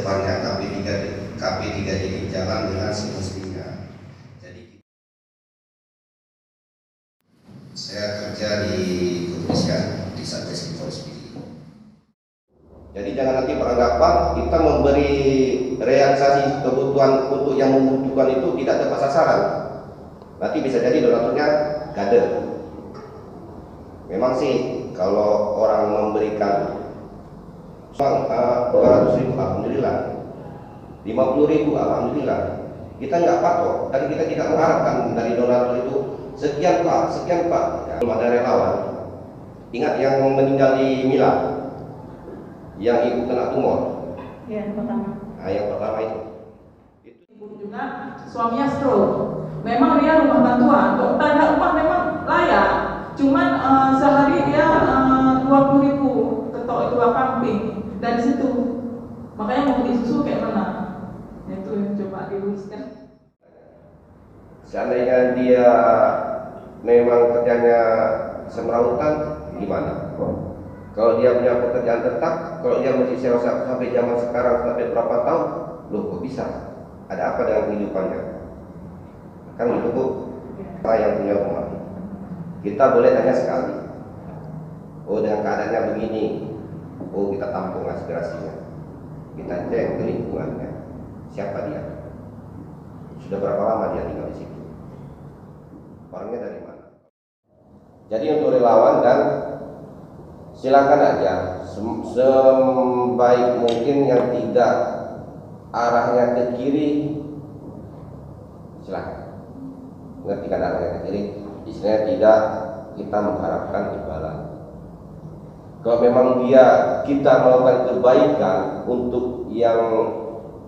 depannya KP3 ini jalan dengan semestinya. Jadi saya kerja di kepolisian di Satreskrim Polres Pidi. Jadi jangan nanti beranggapan kita memberi realisasi kebutuhan untuk yang membutuhkan itu tidak tepat sasaran. Nanti bisa jadi donaturnya gade. Memang sih kalau orang memberikan 200.000 alhamdulillah, 50.000 alhamdulillah. Kita nggak patok, dan kita tidak mengharapkan dari donatur itu sekian pak. Belum ada relawan. Ingat yang meninggal di Mila, yang ibu kena tumor. Ya, yang pertama. Nah, yang pertama itu. Ibu juga suaminya stroke. Memang dia rumah bantuan. Untuk tanda upah memang layak. Cuman sehari dia 20.000 ketok itu kambing dari situ. Makanya mau beli susu kayak mana? Itu yang coba diluruskan. Seandainya dia memang kerjanya semerautan, gimana? Kalau dia punya pekerjaan tetap, kalau dia masih sewa sampai zaman sekarang sampai berapa tahun, loh kok bisa? Ada apa dengan kehidupannya? Kan itu Bu, yang punya rumah. Kita boleh tanya sekali. Oh dengan keadaannya begini, oh kita tampung aspirasinya. Kita cek ke lingkungannya. Siapa dia? Sudah berapa lama dia tinggal di situ? Orangnya dari mana? Jadi untuk relawan dan silakan aja sebaik mungkin yang tidak arahnya ke kiri silakan. Ngerti kan arahnya ke kiri? Istilahnya tidak kita mengharapkan imbalan. Kalau memang kita melakukan kebaikan untuk yang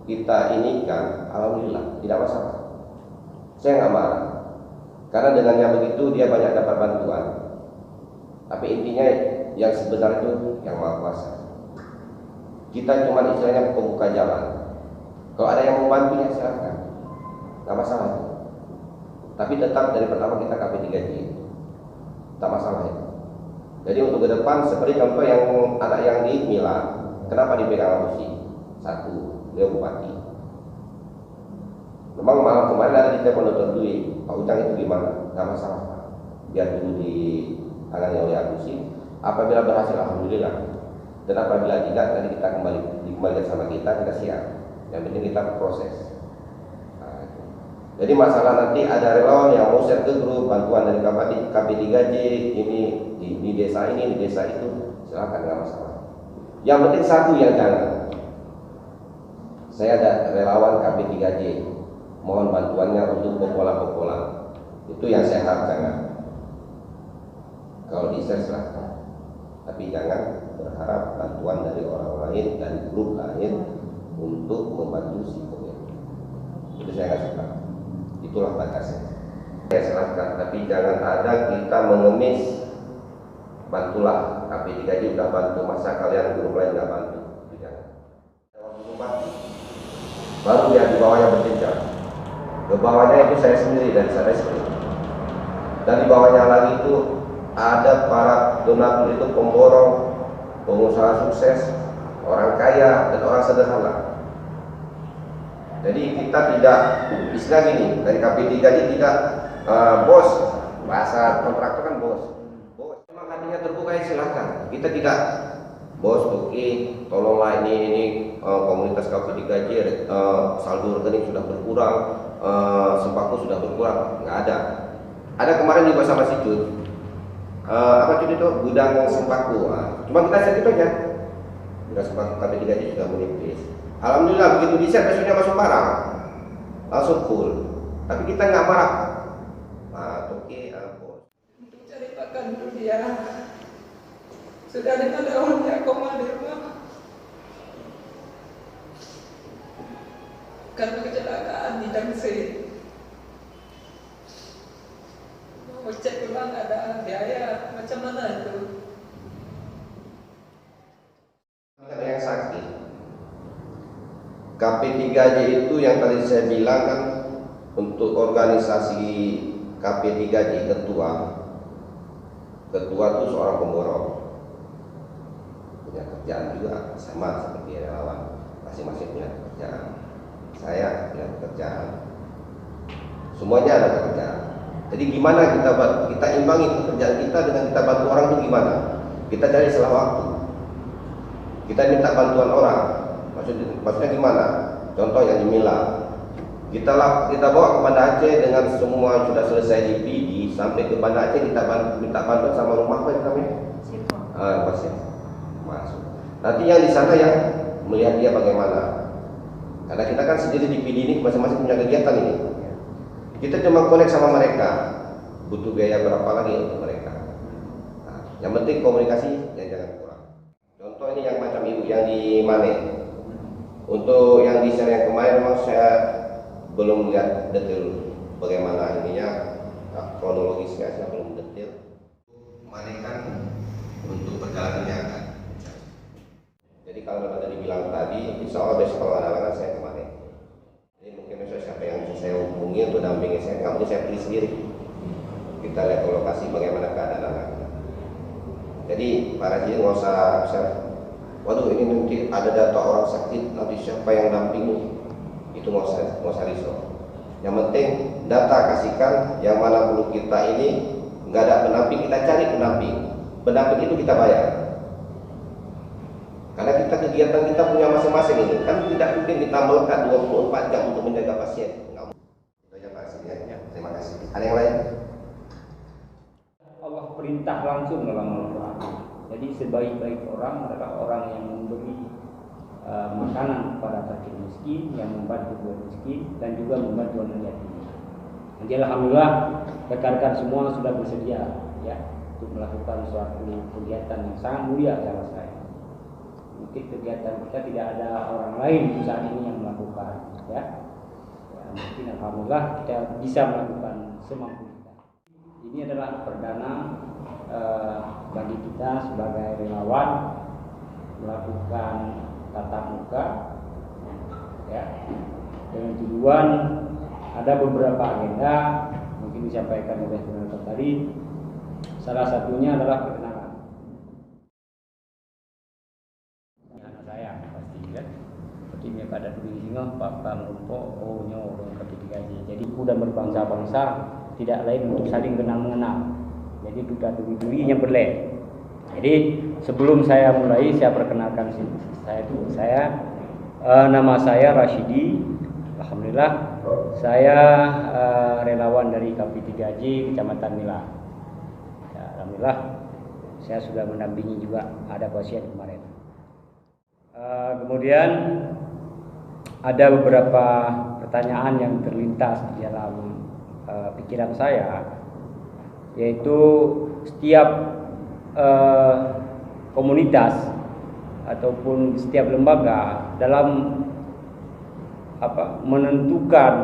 kita inikan, alhamdulillah tidak masalah. Saya nggak marah, karena dengannya begitu dia banyak dapat bantuan. Tapi intinya yang sebenarnya itu yang Maha Kuasa. Kita cuma istilahnya pembuka jalan. Kalau ada yang membantunya silakan, nggak masalah. Tapi tetap dari pertama kita KP3J, tak masalah itu. Jadi untuk ke depan seperti contoh yang anak yang di Mila, kenapa dipegang Abusi? Satu, dia bupati. Memang malam kemarin ada di telepon Dr. Dwi, Pak Ujang itu gimana? Nggak masalah Pak, biar dulu ditangani oleh Abusi. Apabila berhasil alhamdulillah, dan apabila tidak nanti kita dikembalikan sama kita siap. Yang penting kita berproses. Jadi masalah nanti ada relawan yang mau share ke grup bantuan dari KP3J ini di desa ini, di desa itu, silakan nggak masalah. Yang penting satu yang jangan. Saya ada relawan KP3J, mohon bantuannya untuk popola-popola. Itu yang saya harap jangan. Kalau di share silakan, tapi jangan berharap bantuan dari orang lain, dari grup lain untuk membantu si pemilik. Itu saya nggak suka. Itulah batasnya. Saya silahkan, tapi jangan ada kita mengemis. Bantulah KP3J sudah bantu, masa kalian grup lain nggak bantu? Jangan. Baru dia di bawahnya berjenjang. Ke bawahnya itu saya sendiri dan saya sendiri. Dan di bawahnya lagi itu ada para donatur itu pemborong, pengusaha sukses, orang kaya dan orang sederhana. Jadi kita tidak istilah gini dari KP3J tidak bos, bahasa kontraktor kan bos. Memang hatinya terbuka ya silahkan. Kita tidak bos, oke, tolonglah ini komunitas KP3J saldo rekening sudah berkurang, sembako sudah berkurang, nggak ada. Ada kemarin juga sama si Jud. Apa Jud itu gudang sembako. Cuma kita set itu aja. Gudang sembako KP3J sudah menipis. Alhamdulillah begitu di-share besoknya masuk barang langsung full. Tapi kita nggak marah. Oke, bos. Untuk cari makan dulu dia. Sudah ada daunnya koma di rumah. Karena kecelakaan di Damse. Mau cek ulang ada biaya macam mana itu? Ada yang sakit. KP3J itu yang tadi saya bilang kan untuk organisasi KP3J ketua itu seorang pemborong, punya kerjaan juga sama seperti relawan. masing-masing punya pekerjaan, saya punya pekerjaan, semuanya ada pekerjaan. Jadi gimana kita imbangi pekerjaan kita dengan kita bantu orang itu gimana? Kita cari selang waktu. Kita minta bantuan orang. Maksudnya gimana? Contoh yang di Mila. Kita bawa ke Banda Aceh dengan semua sudah selesai di PD, sampai ke Banda Aceh kita minta bantuan sama rumah apa yang namanya? Pasien. Masuk. Nanti yang di sana yang melihat dia bagaimana. Karena kita kan sendiri di PD ini masing-masing punya kegiatan ini. Kita cuma connect sama mereka, butuh biaya berapa lagi untuk mereka. Nah, yang penting komunikasi jangan kurang. Contoh ini yang macam ibu yang di Mane. Untuk yang di share yang kemarin memang saya belum lihat detail bagaimana ininya, kronologisnya saya belum detail. Mane kan untuk perjalanannya kan. Jadi kalau tadi bilang tadi, insya Allah besok kalau ada halangan saya kemana. Jadi mungkin besok siapa yang saya hubungi untuk dampingi saya, nggak mungkin saya pilih sendiri. Kita lihat ke lokasi bagaimana keadaan anaknya. Jadi para jin nggak usah, waduh ini nanti ada data orang sakit, nanti siapa yang dampingi, itu nggak usah risau. Yang penting data kasihkan, yang mana perlu kita ini nggak ada pendamping, kita cari pendamping. Pendamping itu kita bayar. Karena kita kegiatan kita punya masing-masing ini kan tidak mungkin kita melekat 24 jam untuk menjaga pasien. Itu aja Pak Sidi. Terima kasih. Ada yang lain? Allah perintah langsung dalam Al-Quran. Jadi sebaik-baik orang adalah orang yang memberi makanan kepada fakir miskin, yang membantu dua miskin, dan juga membantu anak yatim. Jadi alhamdulillah rekan-rekan semua sudah bersedia ya untuk melakukan suatu kegiatan yang sangat mulia cara saya. Mungkin kegiatan kita tidak ada orang lain di saat ini yang melakukan ya mungkin alhamdulillah kita bisa melakukan semampu kita. Ini adalah perdana bagi kita sebagai relawan melakukan tatap muka ya dengan tujuan ada beberapa agenda mungkin disampaikan oleh teman-teman tadi. Salah satunya adalah perkenalan timnya pada tulis singa papa ngompo nyo orang ketigaji. Jadi kuda berbangsa-bangsa tidak lain untuk saling kenal mengenal. Jadi duda duri yang berle. Jadi sebelum saya mulai saya perkenalkan saya nama saya Rashidi. Alhamdulillah saya relawan dari KP3J Kecamatan Mila. Ya, alhamdulillah saya sudah mendampingi juga ada pasien kemarin. Kemudian ada beberapa pertanyaan yang terlintas di dalam pikiran saya, yaitu setiap komunitas ataupun setiap lembaga dalam menentukan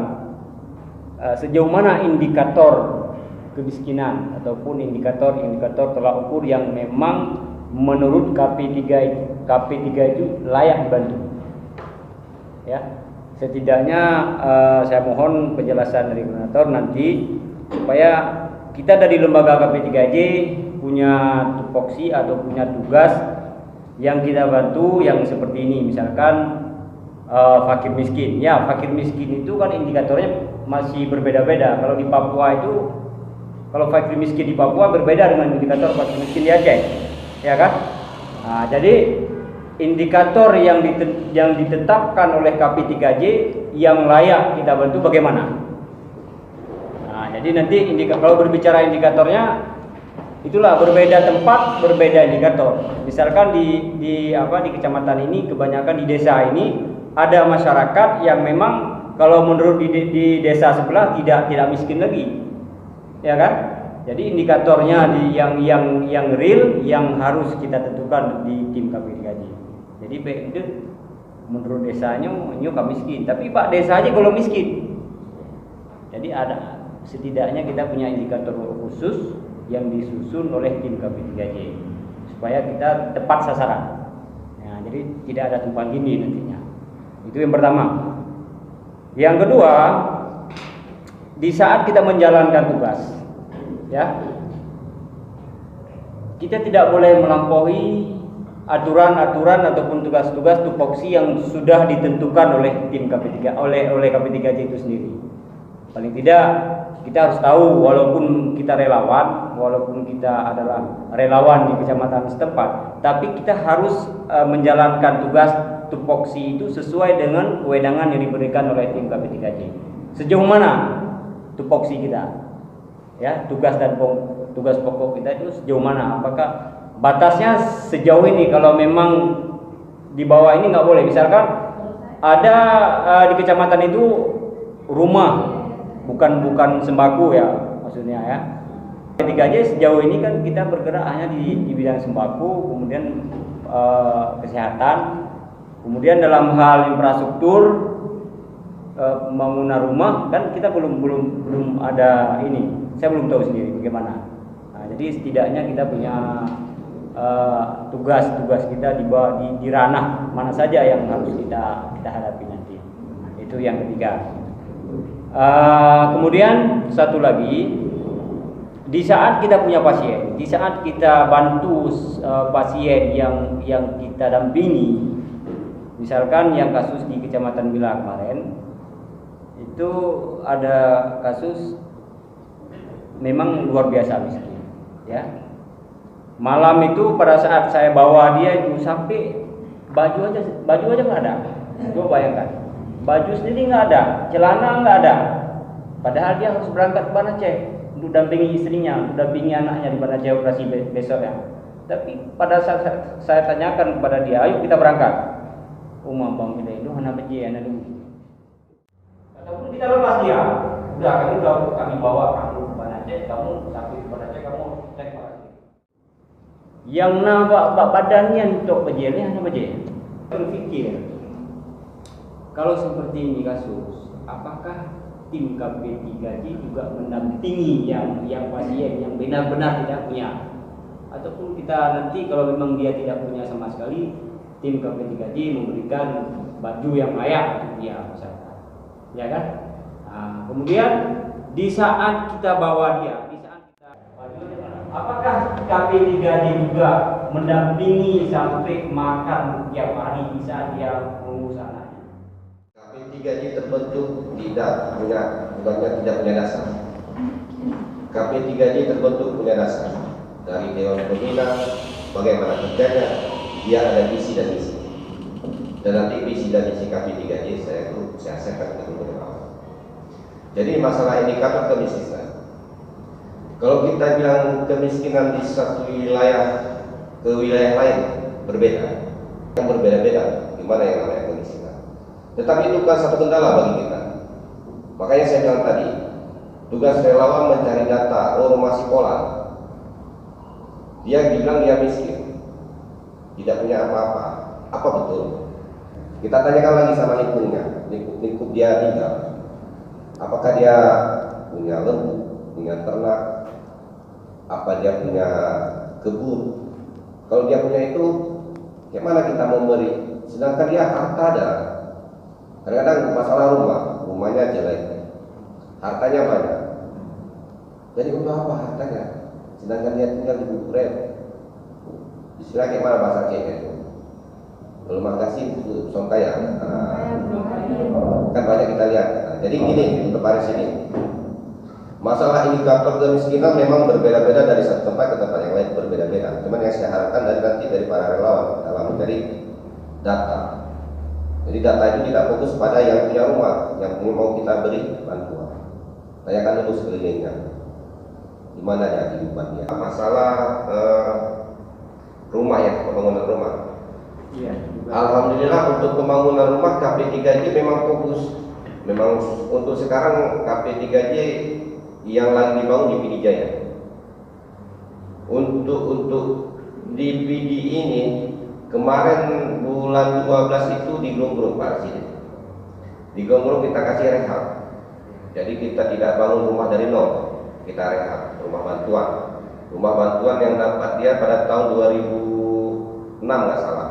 sejauh mana indikator kemiskinan ataupun indikator tolak ukur yang memang menurut KP3 itu layak dibantu. Ya, setidaknya saya mohon penjelasan dari koordinator nanti supaya kita dari lembaga KP3J punya tupoksi atau punya tugas yang kita bantu yang seperti ini, misalkan fakir miskin. Ya, fakir miskin itu kan indikatornya masih berbeda-beda. Kalau di Papua itu, kalau fakir miskin di Papua berbeda dengan indikator fakir miskin di Aceh, ya kan? Nah, jadi indikator yang ditetapkan oleh KP3J yang layak kita bantu bagaimana? Nah, jadi nanti kalau berbicara indikatornya itulah berbeda tempat, berbeda indikator. Misalkan di kecamatan ini kebanyakan di desa ini ada masyarakat yang memang kalau menurut di desa sebelah tidak miskin lagi. Ya kan? Jadi indikatornya yang real yang harus kita tentukan di tim KP3J. Jadi itu menurut desanya nyoba miskin, tapi Pak desa aja kalau miskin. Jadi ada setidaknya kita punya indikator khusus yang disusun oleh tim KP3J supaya kita tepat sasaran. Nah, jadi tidak ada tumpang tindih nantinya. Itu yang pertama. Yang kedua, di saat kita menjalankan tugas, ya, kita tidak boleh melampaui aturan-aturan ataupun tugas-tugas tupoksi yang sudah ditentukan oleh tim KP3 oleh KP3J itu sendiri. Paling tidak kita harus tahu, walaupun kita relawan, walaupun kita adalah relawan di kecamatan setempat, tapi kita harus menjalankan tugas tupoksi itu sesuai dengan kewenangan yang diberikan oleh tim KP3J. Sejauh mana tupoksi kita, ya, tugas pokok kita itu sejauh mana? Apakah batasnya sejauh ini? Kalau memang di bawah ini nggak boleh. Misalkan ada di kecamatan itu rumah, bukan sembako ya, maksudnya ya. KP3J sejauh ini kan kita bergerak hanya di bidang sembako, kemudian kesehatan, kemudian dalam hal infrastruktur, pembangunan rumah kan kita belum ada ini. Saya belum tahu sendiri bagaimana. Nah, jadi setidaknya kita punya tugas kita di ranah mana saja yang harus kita hadapi nanti. Itu yang ketiga. Kemudian satu lagi, di saat kita punya pasien, di saat kita bantu pasien yang kita dampingi, misalkan yang kasus di Kecamatan Bila kemarin itu ada kasus memang luar biasa miskin, ya. Malam itu pada saat saya bawa dia itu sampai baju aja nggak ada. Coba bayangkan, baju sendiri nggak ada, celana nggak ada. Padahal dia harus berangkat ke Banda Aceh untuk dampingi istrinya, untuk dampingi anaknya di Banda Aceh operasi besok ya. Tapi pada saat saya tanyakan kepada dia, ayo kita berangkat. Bang kita itu anak biji anak dulu. Ataupun kita lepas dia, udah kami bawa kamu ke Banda Aceh, kamu sampai ke Banda Aceh kamu cek apa? Yang nampak badannya untuk bajiannya hanya bajian. Berpikir, kalau seperti ini kasus, apakah tim KP3J juga mendampingi yang pasien yang benar-benar tidak punya? Ataupun kita nanti kalau memang dia tidak punya sama sekali, tim KP3J memberikan baju yang layak untuk dia misalkan, ya kan? Nah, kemudian di saat kita bawa dia, apakah KP3J juga mendampingi sampai makan tiap hari di saat dia mengurus anaknya? KP3J terbentuk tidak punya dasar. KP3J terbentuk punya dasar dari Dewan Pembina, bagaimana kerjanya, dia ada visi dan misi. Dan nanti visi dan misi KP3J saya akan ketemu. Jadi masalah indikator kemiskinan. Kalau kita bilang kemiskinan di satu wilayah ke wilayah lain berbeda, yang berbeda-beda, gimana yang namanya kemiskinan. Tetapi itu bukan satu kendala bagi kita. Makanya saya bilang tadi, tugas relawan mencari data, masih pola. Dia bilang dia miskin, tidak punya apa-apa. Apa betul? Kita tanyakan lagi sama lingkup dia tinggal. Apakah dia punya lembu, punya ternak, apa dia punya kebun? Kalau dia punya itu, bagaimana kita memberi? Sedangkan dia harta ada. Kadang-kadang masalah rumahnya jelek, hartanya banyak. Jadi untuk apa hartanya? Sedangkan dia tinggal di Bukuret. Istilah gimana bahasa Aceh itu? Belum makasih itu songkaya. Kan banyak kita lihat. Jadi gini untuk Paris ini. Masalah indikator kemiskinan memang berbeda-beda dari satu tempat ke tempat yang lain, berbeda-beda. Cuman yang saya harapkan dari para relawan dalam mencari data. Jadi data itu tidak fokus pada yang punya rumah, yang mau kita beri bantuan. Tanyakan dulu sekelilingnya, gimana ya kehidupan dia. Masalah rumah ya, pembangunan rumah. Iya. Alhamdulillah untuk pembangunan rumah KP3J memang fokus. Memang untuk sekarang KP3J yang lagi dibangun di PD Jaya. Untuk di PD ini kemarin bulan 12 itu di Glongrong Pak Presiden. Di Glongrong kita kasih rehab. Jadi kita tidak bangun rumah dari nol, kita rehab rumah bantuan. Rumah bantuan yang dapat dia pada tahun 2006 nggak salah.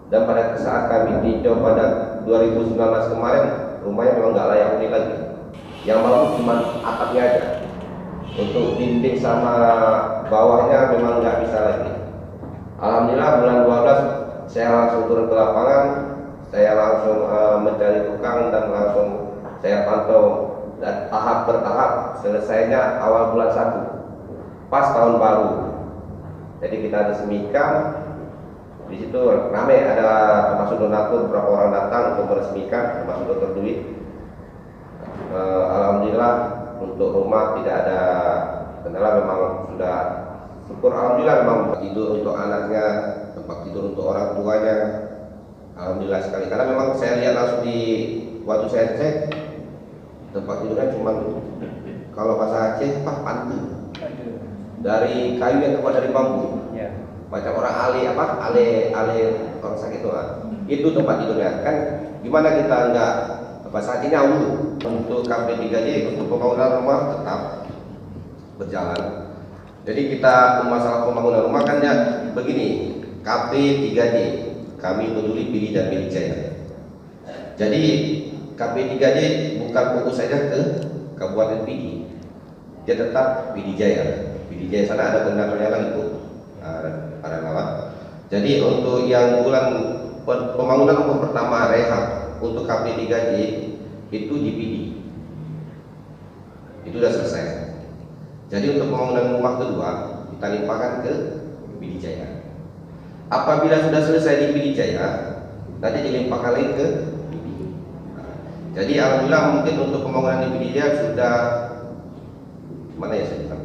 Dan pada saat kami tinjau pada 2019 kemarin, rumahnya memang nggak layak huni lagi. Yang bagus cuma atapnya aja. Untuk dinding sama bawahnya memang nggak bisa lagi. Alhamdulillah bulan 12 saya langsung turun ke lapangan, saya langsung mencari tukang dan langsung saya pantau dan tahap bertahap selesainya awal bulan 1 pas tahun baru. Jadi kita resmikan di situ ramai, ada termasuk donatur, beberapa orang datang untuk meresmikan, termasuk Dr. Dwi. Alhamdulillah untuk rumah tidak ada kendala, memang sudah syukur alhamdulillah, memang tempat tidur untuk anaknya, tempat tidur untuk orang tuanya, alhamdulillah sekali. Karena memang saya lihat langsung di waktu saya cek tempat tidurnya cuma kalau bahasa Aceh pantu dari kayu yang terbuat dari bambu. Ya. Macam orang ale orang sakit itu tempat tidurnya. Kan gimana kita enggak bahasa Acehnya dulu. Untuk KP3J untuk pembangunan rumah tetap berjalan. Jadi kita masalah pembangunan rumah kan ya begini, KP3J kami peduli Pidi dan Pidi Jaya. Jadi KP3J bukan fokus saja ke Kabupaten Pidi, dia tetap Pidi Jaya. Pidi Jaya sana ada koordinatornya lagi Bu, ada kawan. Jadi untuk yang bulan pembangunan rumah pertama rehab untuk KP3J itu di Pidi, itu sudah selesai. Jadi untuk pembangunan rumah kedua kita limpahkan ke Pidi Jaya. Apabila sudah selesai di Pidi Jaya, nanti dilimpahkan lagi ke Pidi. Jadi alhamdulillah mungkin untuk pembangunan di Pidi Jaya sudah mana ya sekitar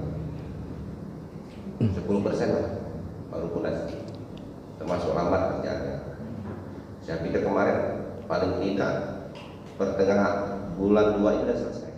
10% lah, baru lunas, termasuk lambat kerjaannya. Saya pikir kemarin paling tidak pertengahan bulan 2 itu sudah selesai.